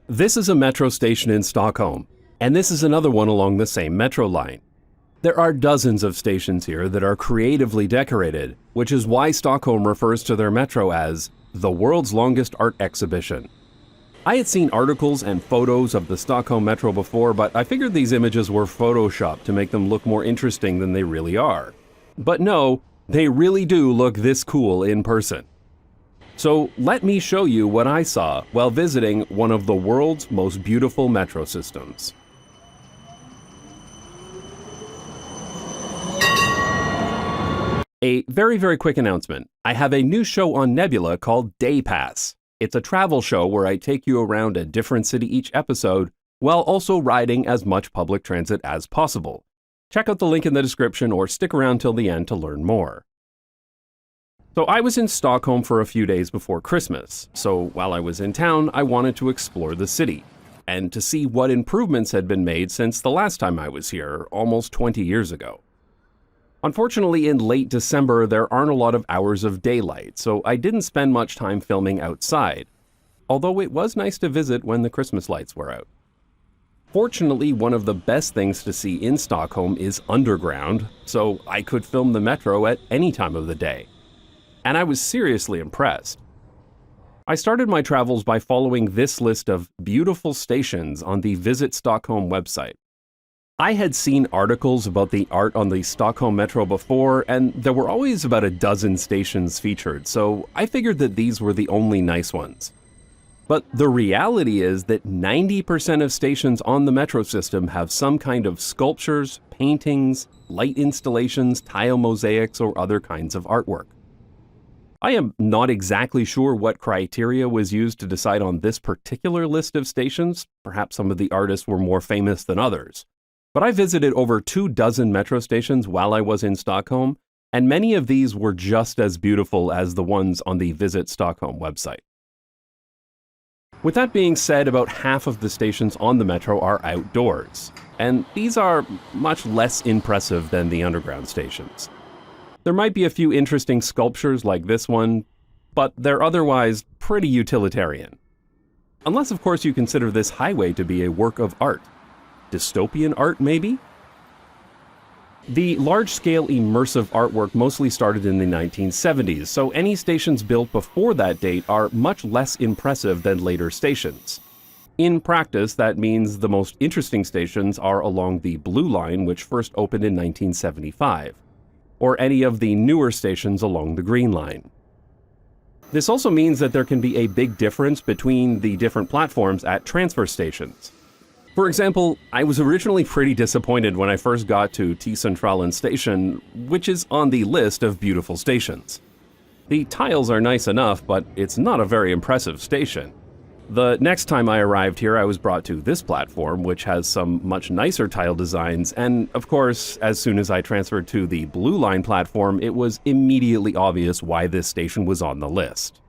This is a metro station in Stockholm, and this is another one along the same metro line. There are dozens of stations here that are creatively decorated, which is why Stockholm refers to their metro as the world's longest art exhibition. I had seen articles and photos of the Stockholm metro before, but I figured these images were photoshopped to make them look more interesting than they really are. But no, they really do look this cool in person. So let me show you what I saw while visiting one of the world's most beautiful metro systems. A very quick announcement. I have a new show on Nebula called Day Pass. It's a travel show where I take you around a different city each episode, while also riding as much public transit as possible. Check out the link in the description or stick around till the end to learn more. So I was in Stockholm for a few days before Christmas, so while I was in town, I wanted to explore the city, and to see what improvements had been made since the last time I was here, almost 20 years ago. Unfortunately, in late December, there aren't a lot of hours of daylight, so I didn't spend much time filming outside, although it was nice to visit when the Christmas lights were out. Fortunately, one of the best things to see in Stockholm is underground, so I could film the metro at any time of the day. And I was seriously impressed. I started my travels by following this list of beautiful stations on the Visit Stockholm website. I had seen articles about the art on the Stockholm metro before, and there were always about a dozen stations featured, so I figured that these were the only nice ones. But the reality is that 90% of stations on the metro system have some kind of sculptures, paintings, light installations, tile mosaics, or other kinds of artwork. I am not exactly sure what criteria was used to decide on this particular list of stations. Perhaps some of the artists were more famous than others. But I visited over 24 metro stations while I was in Stockholm, and many of these were just as beautiful as the ones on the Visit Stockholm website. With that being said, about half of the stations on the metro are outdoors, and these are much less impressive than the underground stations. There might be a few interesting sculptures like this one, but they're otherwise pretty utilitarian. Unless, of course, you consider this highway to be a work of art. Dystopian art, maybe? The large-scale immersive artwork mostly started in the 1970s, so any stations built before that date are much less impressive than later stations. In practice, that means the most interesting stations are along the Blue Line, which first opened in 1975. Or any of the newer stations along the Green Line. This also means that there can be a big difference between the different platforms at transfer stations. For example, I was originally pretty disappointed when I first got to T-Centralen station, which is on the list of beautiful stations. The tiles are nice enough, but it's not a very impressive station. The next time I arrived here, I was brought to this platform, which has some much nicer tile designs, and of course, as soon as I transferred to the Blue Line platform, it was immediately obvious why this station was on the list.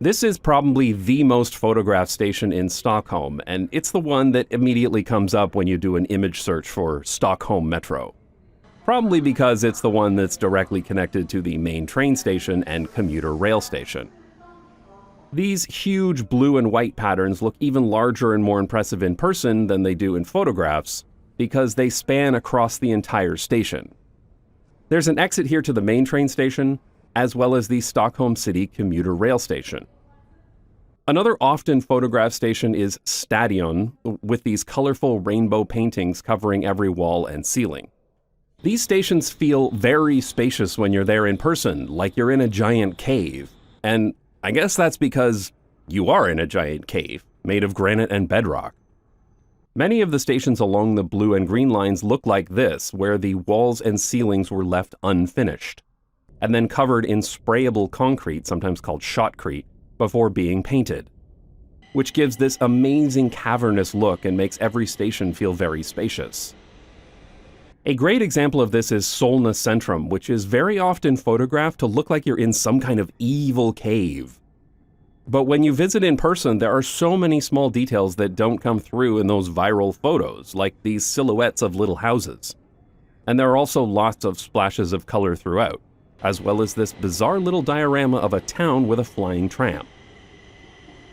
This is probably the most photographed station in Stockholm, and it's the one that immediately comes up when you do an image search for Stockholm Metro. Probably because it's the one that's directly connected to the main train station and commuter rail station. These huge blue and white patterns look even larger and more impressive in person than they do in photographs because they span across the entire station. There's an exit here to the main train station, as well as the Stockholm City commuter rail station. Another often photographed station is Stadion, with these colorful rainbow paintings covering every wall and ceiling. These stations feel very spacious when you're there in person, like you're in a giant cave, and I guess that's because you are in a giant cave, made of granite and bedrock. Many of the stations along the Blue and Green lines look like this, where the walls and ceilings were left unfinished, and then covered in sprayable concrete, sometimes called shotcrete, before being painted, which gives this amazing cavernous look and makes every station feel very spacious. A great example of this is Solna Centrum, which is very often photographed to look like you're in some kind of evil cave. But when you visit in person, there are so many small details that don't come through in those viral photos, like these silhouettes of little houses. And there are also lots of splashes of color throughout, as well as this bizarre little diorama of a town with a flying tram.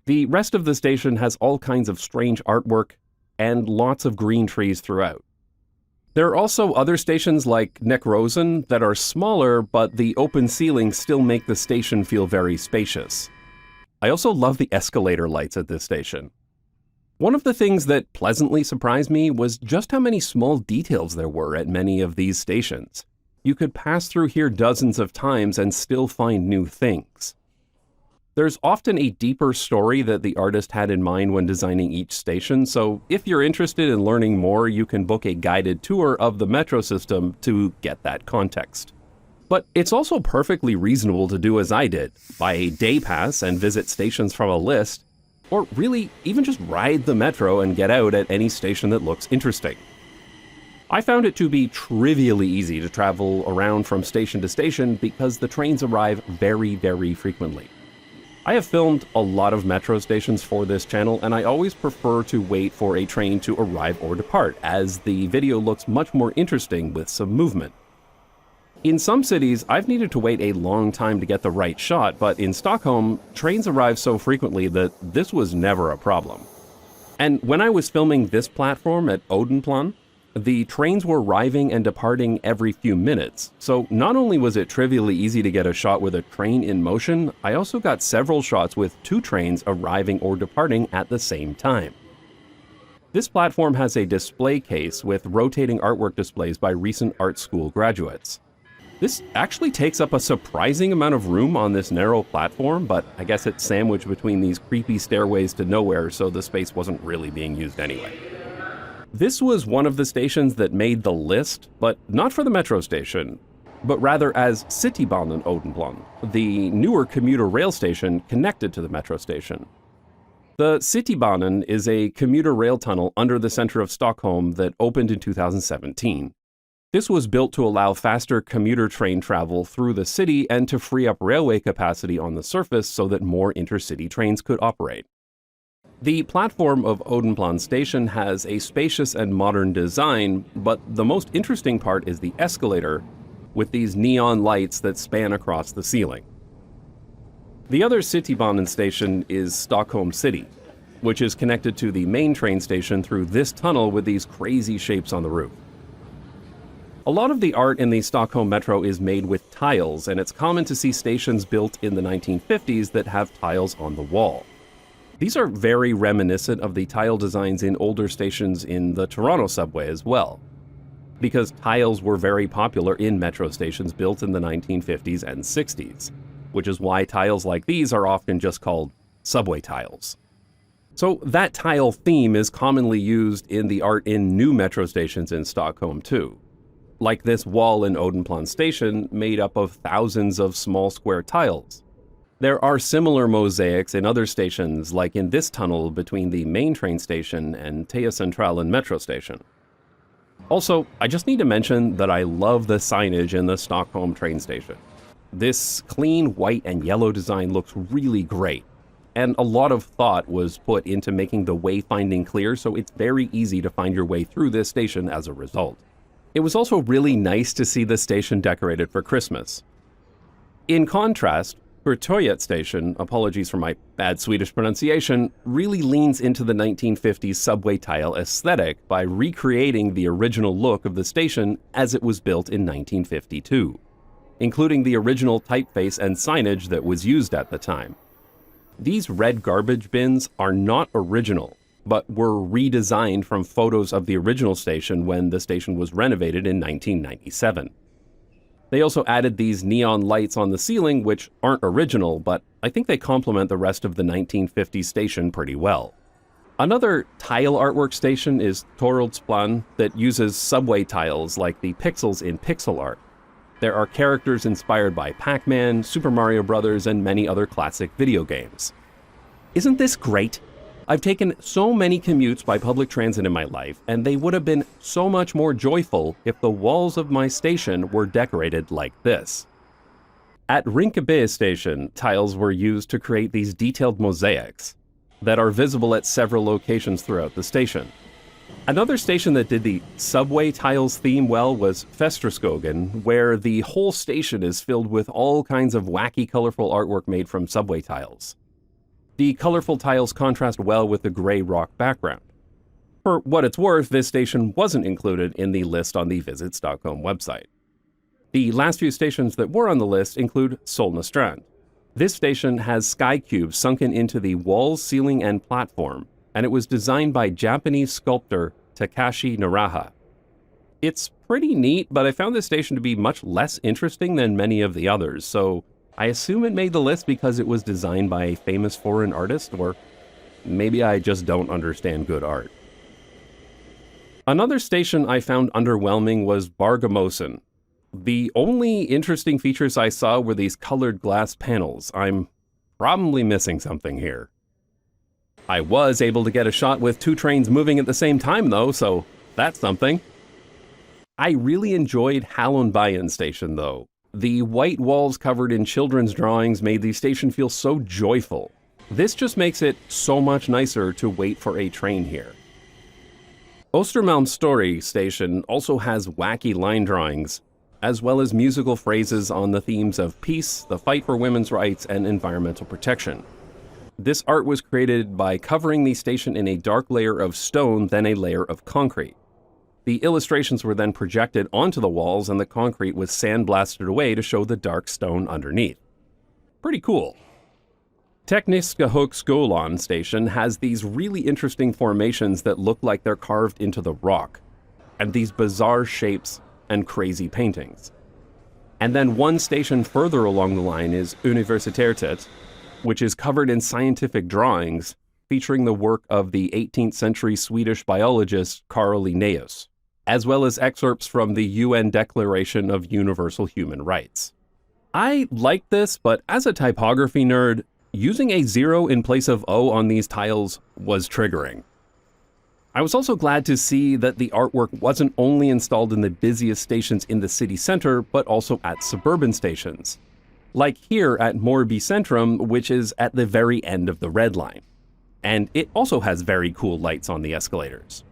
The rest of the station has all kinds of strange artwork and lots of green trees throughout. There are also other stations like Nekrosen that are smaller, but the open ceilings still make the station feel very spacious. I also love the escalator lights at this station. One of the things that pleasantly surprised me was just how many small details there were at many of these stations. You could pass through here dozens of times and still find new things. There's often a deeper story that the artist had in mind when designing each station, so if you're interested in learning more, you can book a guided tour of the metro system to get that context. But it's also perfectly reasonable to do as I did, buy a day pass and visit stations from a list, or really even just ride the metro and get out at any station that looks interesting. I found it to be trivially easy to travel around from station to station because the trains arrive very, very frequently. I have filmed a lot of metro stations for this channel, and I always prefer to wait for a train to arrive or depart, as the video looks much more interesting with some movement. In some cities, I've needed to wait a long time to get the right shot, but in Stockholm, trains arrive so frequently that this was never a problem. And when I was filming this platform at Odenplan, the trains were arriving and departing every few minutes, so not only was it trivially easy to get a shot with a train in motion, I also got several shots with two trains arriving or departing at the same time. This platform has a display case with rotating artwork displays by recent art school graduates. This actually takes up a surprising amount of room on this narrow platform, but I guess it's sandwiched between these creepy stairways to nowhere, so the space wasn't really being used anyway. This was one of the stations that made the list, but not for the metro station, but rather as Citybanan Odenplan, the newer commuter rail station connected to the metro station. The Citybanan is a commuter rail tunnel under the center of Stockholm that opened in 2017. This was built to allow faster commuter train travel through the city and to free up railway capacity on the surface so that more intercity trains could operate. The platform of Odenplan station has a spacious and modern design, but the most interesting part is the escalator, with these neon lights that span across the ceiling. The other Citybanan station is Stockholm City, which is connected to the main train station through this tunnel with these crazy shapes on the roof. A lot of the art in the Stockholm Metro is made with tiles, and it's common to see stations built in the 1950s that have tiles on the wall. These are very reminiscent of the tile designs in older stations in the Toronto subway as well, because tiles were very popular in metro stations built in the 1950s and 60s, which is why tiles like these are often just called subway tiles. So that tile theme is commonly used in the art in new metro stations in Stockholm too, like this wall in Odenplan station made up of thousands of small square tiles. There are similar mosaics in other stations, like in this tunnel between the main train station and T-Centralen metro station. Also, I just need to mention that I love the signage in the Stockholm train station. This clean white and yellow design looks really great, and a lot of thought was put into making the wayfinding clear, so it's very easy to find your way through this station as a result. It was also really nice to see the station decorated for Christmas. In contrast, Varför station, apologies for my bad Swedish pronunciation, really leans into the 1950s subway tile aesthetic by recreating the original look of the station as it was built in 1952, including the original typeface and signage that was used at the time. These red garbage bins are not original, but were redesigned from photos of the original station when the station was renovated in 1997. They also added these neon lights on the ceiling, which aren't original, but I think they complement the rest of the 1950s station pretty well. Another tile artwork station is Tunnelbanan that uses subway tiles like the pixels in pixel art. There are characters inspired by Pac-Man, Super Mario Bros., and many other classic video games. Isn't this great? I've taken so many commutes by public transit in my life, and they would have been so much more joyful if the walls of my station were decorated like this. At Rinkeby station, tiles were used to create these detailed mosaics that are visible at several locations throughout the station. Another station that did the subway tiles theme well was Västerskogen, where the whole station is filled with all kinds of wacky, colorful artwork made from subway tiles. The colorful tiles contrast well with the gray rock background. For what it's worth, this station wasn't included in the list on the Visit Stockholm website. The last few stations that were on the list include Solnastrand. This station has sky cubes sunken into the walls, ceiling, and platform, and it was designed by Japanese sculptor Takashi Naraha. It's pretty neat, but I found this station to be much less interesting than many of the others, so I assume it made the list because it was designed by a famous foreign artist, or maybe I just don't understand good art. Another station I found underwhelming was Bargamosen. The only interesting features I saw were these colored glass panels. I'm probably missing something here. I was able to get a shot with two trains moving at the same time though, so that's something. I really enjoyed Hallonbajen station though. The white walls covered in children's drawings made the station feel so joyful. This just makes it so much nicer to wait for a train here. Östermalmstorg station also has wacky line drawings, as well as musical phrases on the themes of peace, the fight for women's rights, and environmental protection. This art was created by covering the station in a dark layer of stone, then a layer of concrete. The illustrations were then projected onto the walls, and the concrete was sandblasted away to show the dark stone underneath. Pretty cool. Tekniska Högskolan station has these really interesting formations that look like they're carved into the rock, and these bizarre shapes and crazy paintings. And then one station further along the line is Universitetet, which is covered in scientific drawings featuring the work of the 18th century Swedish biologist Carl Linnaeus, as well as excerpts from the UN Declaration of Universal Human Rights. I like this, but as a typography nerd, using a 0 in place of O on these tiles was triggering. I was also glad to see that the artwork wasn't only installed in the busiest stations in the city center, but also at suburban stations. Like here at Morby Centrum, which is at the very end of the Red Line. And it also has very cool lights on the escalators.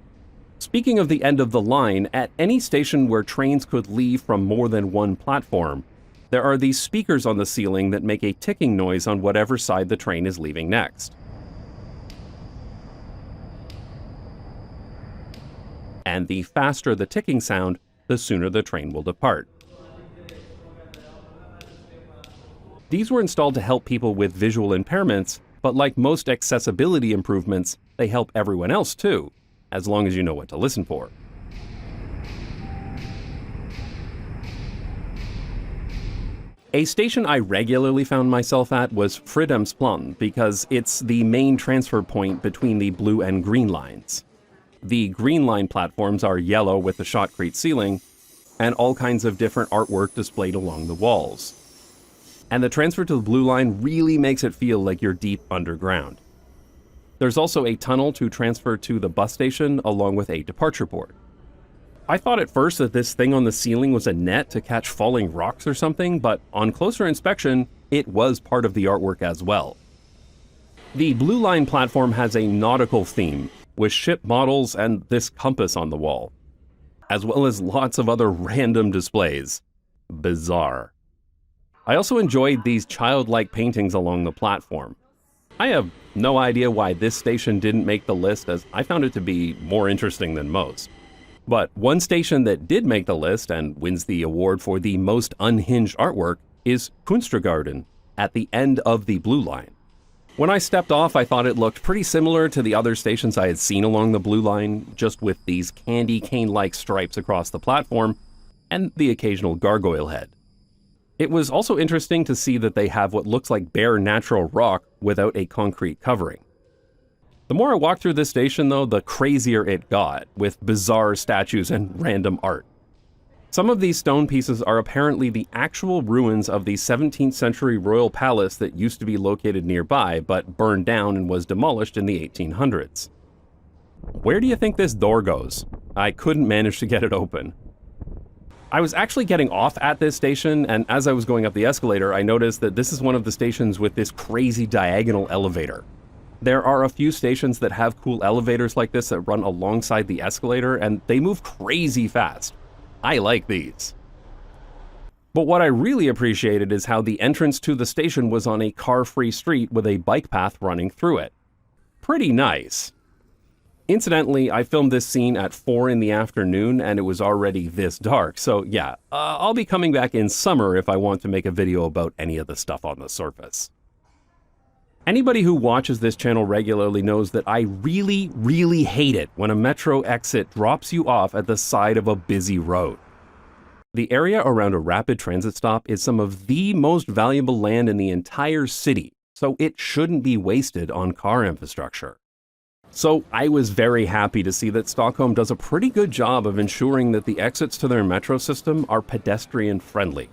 Speaking of the end of the line, at any station where trains could leave from more than one platform, there are these speakers on the ceiling that make a ticking noise on whatever side the train is leaving next. And the faster the ticking sound, the sooner the train will depart. These were installed to help people with visual impairments, but like most accessibility improvements, they help everyone else too, as long as you know what to listen for. A station I regularly found myself at was Fridhemsplan because it's the main transfer point between the blue and green lines. The green line platforms are yellow with the shotcrete ceiling, and all kinds of different artwork displayed along the walls. And the transfer to the blue line really makes it feel like you're deep underground. There's also a tunnel to transfer to the bus station along with a departure port. I thought at first that this thing on the ceiling was a net to catch falling rocks or something, but on closer inspection, it was part of the artwork as well. The blue line platform has a nautical theme, with ship models and this compass on the wall, as well as lots of other random displays. Bizarre. I also enjoyed these childlike paintings along the platform. I have no idea why this station didn't make the list, as I found it to be more interesting than most. But one station that did make the list and wins the award for the most unhinged artwork is Kunstgarden at the end of the blue line. When I stepped off, I thought it looked pretty similar to the other stations I had seen along the blue line, just with these candy cane-like stripes across the platform and the occasional gargoyle head. It was also interesting to see that they have what looks like bare natural rock without a concrete covering. The more I walked through this station though, the crazier it got, with bizarre statues and random art. Some of these stone pieces are apparently the actual ruins of the 17th century royal palace that used to be located nearby, but burned down and was demolished in the 1800s. Where do you think this door goes? I couldn't manage to get it open. I was actually getting off at this station, and as I was going up the escalator, I noticed that this is one of the stations with this crazy diagonal elevator. There are a few stations that have cool elevators like this that run alongside the escalator, and they move crazy fast. I like these. But what I really appreciated is how the entrance to the station was on a car-free street with a bike path running through it. Pretty nice. Incidentally, I filmed this scene at 4 in the afternoon and it was already this dark, so yeah, I'll be coming back in summer if I want to make a video about any of the stuff on the surface. Anybody who watches this channel regularly knows that I really hate it when a metro exit drops you off at the side of a busy road. The area around a rapid transit stop is some of the most valuable land in the entire city, so it shouldn't be wasted on car infrastructure. So I was very happy to see that Stockholm does a pretty good job of ensuring that the exits to their metro system are pedestrian friendly,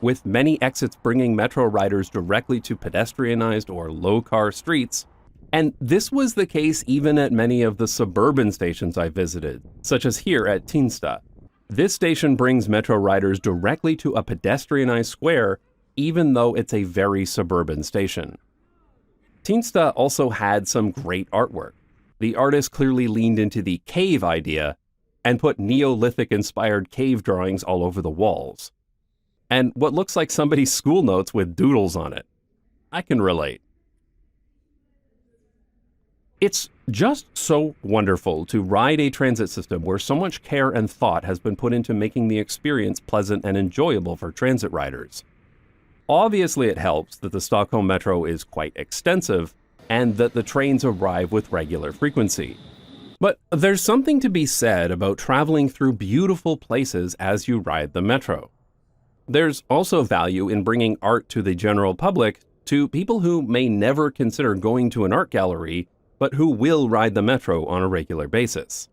with many exits bringing metro riders directly to pedestrianized or low-car streets. And this was the case even at many of the suburban stations I visited, such as here at Tensta. This station brings metro riders directly to a pedestrianized square, even though it's a very suburban station. Tensta also had some great artwork. The artist clearly leaned into the cave idea and put Neolithic-inspired cave drawings all over the walls. And what looks like somebody's school notes with doodles on it. I can relate. It's just so wonderful to ride a transit system where so much care and thought has been put into making the experience pleasant and enjoyable for transit riders. Obviously, it helps that the Stockholm Metro is quite extensive and that the trains arrive with regular frequency. But there's something to be said about traveling through beautiful places as you ride the metro. There's also value in bringing art to the general public, to people who may never consider going to an art gallery, but who will ride the metro on a regular basis.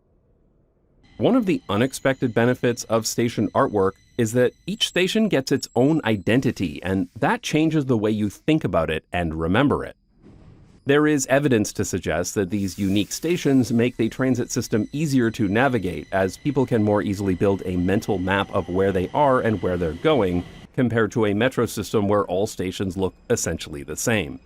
One of the unexpected benefits of station artwork is that each station gets its own identity, and that changes the way you think about it and remember it. There is evidence to suggest that these unique stations make the transit system easier to navigate, as people can more easily build a mental map of where they are and where they're going, compared to a metro system where all stations look essentially the same.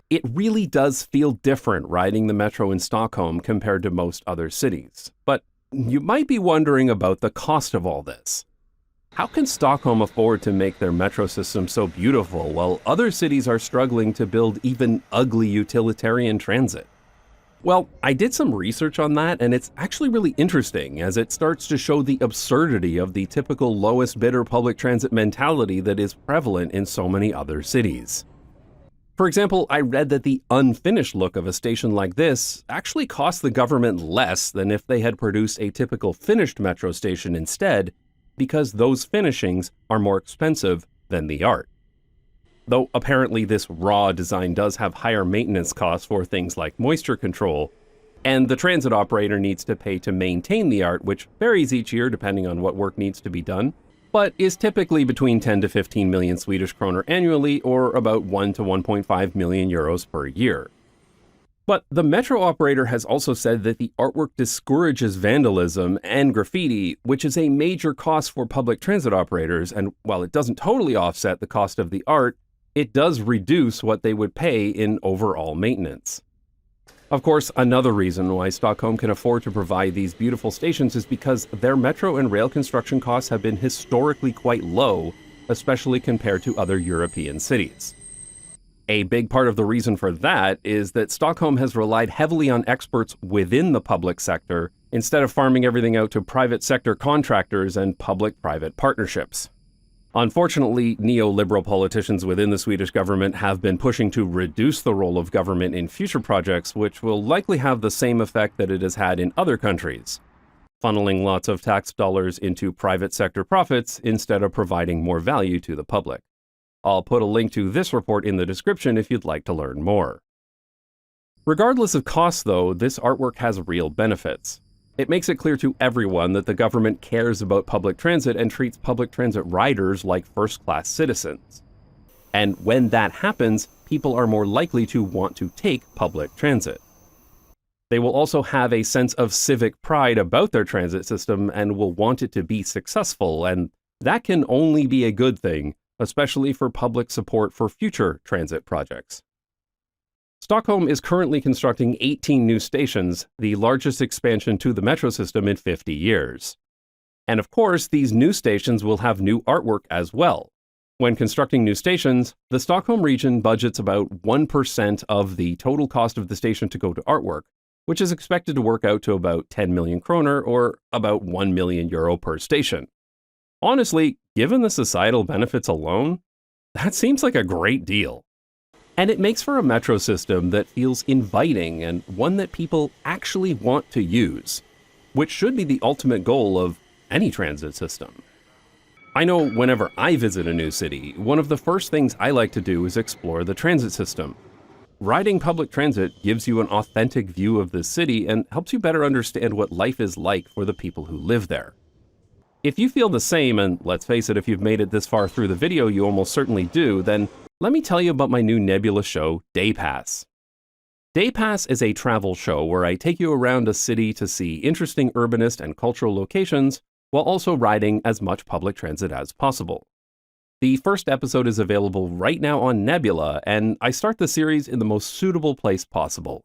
It really does feel different riding the metro in Stockholm compared to most other cities. But you might be wondering about the cost of all this. How can Stockholm afford to make their metro system so beautiful while other cities are struggling to build even ugly utilitarian transit? Well, I did some research on that, and it's actually really interesting as it starts to show the absurdity of the typical lowest bidder public transit mentality that is prevalent in so many other cities. For example, I read that the unfinished look of a station like this actually cost the government less than if they had produced a typical finished metro station instead, because those finishings are more expensive than the art. Though apparently this raw design does have higher maintenance costs for things like moisture control, and the transit operator needs to pay to maintain the art, which varies each year depending on what work needs to be done, but is typically between 10 to 15 million Swedish kronor annually, or about 1 to 1.5 million euros per year. But the metro operator has also said that the artwork discourages vandalism and graffiti, which is a major cost for public transit operators, and while it doesn't totally offset the cost of the art, it does reduce what they would pay in overall maintenance. Of course, another reason why Stockholm can afford to provide these beautiful stations is because their metro and rail construction costs have been historically quite low, especially compared to other European cities. A big part of the reason for that is that Stockholm has relied heavily on experts within the public sector instead of farming everything out to private sector contractors and public-private partnerships. Unfortunately, neoliberal politicians within the Swedish government have been pushing to reduce the role of government in future projects, which will likely have the same effect that it has had in other countries, funneling lots of tax dollars into private sector profits instead of providing more value to the public. I'll put a link to this report in the description if you'd like to learn more. Regardless of costs, though, this artwork has real benefits. It makes it clear to everyone that the government cares about public transit and treats public transit riders like first-class citizens. And when that happens, people are more likely to want to take public transit. They will also have a sense of civic pride about their transit system and will want it to be successful, and that can only be a good thing, especially for public support for future transit projects. Stockholm is currently constructing 18 new stations, the largest expansion to the metro system in 50 years. And of course, these new stations will have new artwork as well. When constructing new stations, the Stockholm region budgets about 1% of the total cost of the station to go to artwork, which is expected to work out to about 10 million kroner or about 1 million euro per station. Honestly, given the societal benefits alone, that seems like a great deal. And it makes for a metro system that feels inviting and one that people actually want to use, which should be the ultimate goal of any transit system. I know whenever I visit a new city, one of the first things I like to do is explore the transit system. Riding public transit gives you an authentic view of the city and helps you better understand what life is like for the people who live there. If you feel the same, and let's face it, if you've made it this far through the video, you almost certainly do, then let me tell you about my new Nebula show, Day Pass. Day Pass is a travel show where I take you around a city to see interesting urbanist and cultural locations, while also riding as much public transit as possible. The first episode is available right now on Nebula, and I start the series in the most suitable place possible,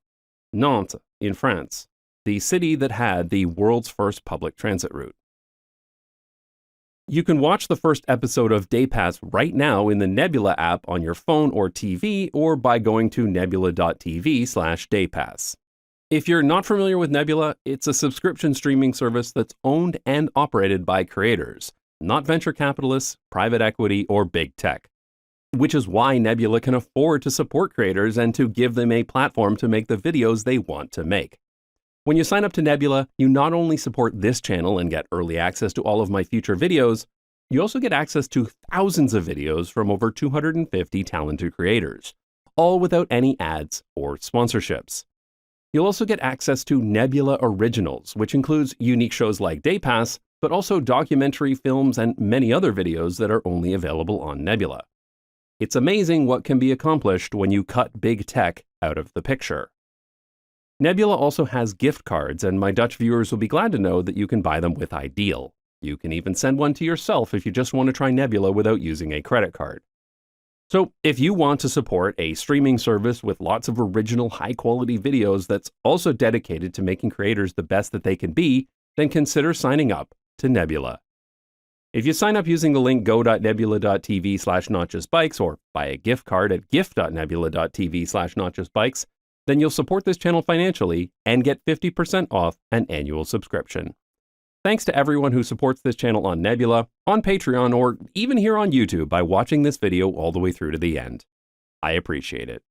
Nantes in France, the city that had the world's first public transit route. You can watch the first episode of Day Pass right now in the Nebula app on your phone or TV, or by going to nebula.tv/daypass. If you're not familiar with Nebula, it's a subscription streaming service that's owned and operated by creators, not venture capitalists, private equity, or big tech. Which is why Nebula can afford to support creators and to give them a platform to make the videos they want to make. When you sign up to Nebula, you not only support this channel and get early access to all of my future videos, you also get access to thousands of videos from over 250 talented creators, all without any ads or sponsorships. You'll also get access to Nebula Originals, which includes unique shows like Day Pass, but also documentary films and many other videos that are only available on Nebula. It's amazing what can be accomplished when you cut big tech out of the picture. Nebula also has gift cards, and my Dutch viewers will be glad to know that you can buy them with Ideal. You can even send one to yourself if you just want to try Nebula without using a credit card. So if you want to support a streaming service with lots of original high-quality videos that's also dedicated to making creators the best that they can be, then consider signing up to Nebula. If you sign up using the link go.nebula.tv/notjustbikes or buy a gift card at gift.nebula.tv/notjustbikes, then you'll support this channel financially and get 50% off an annual subscription. Thanks to everyone who supports this channel on Nebula, on Patreon, or even here on YouTube by watching this video all the way through to the end. I appreciate it.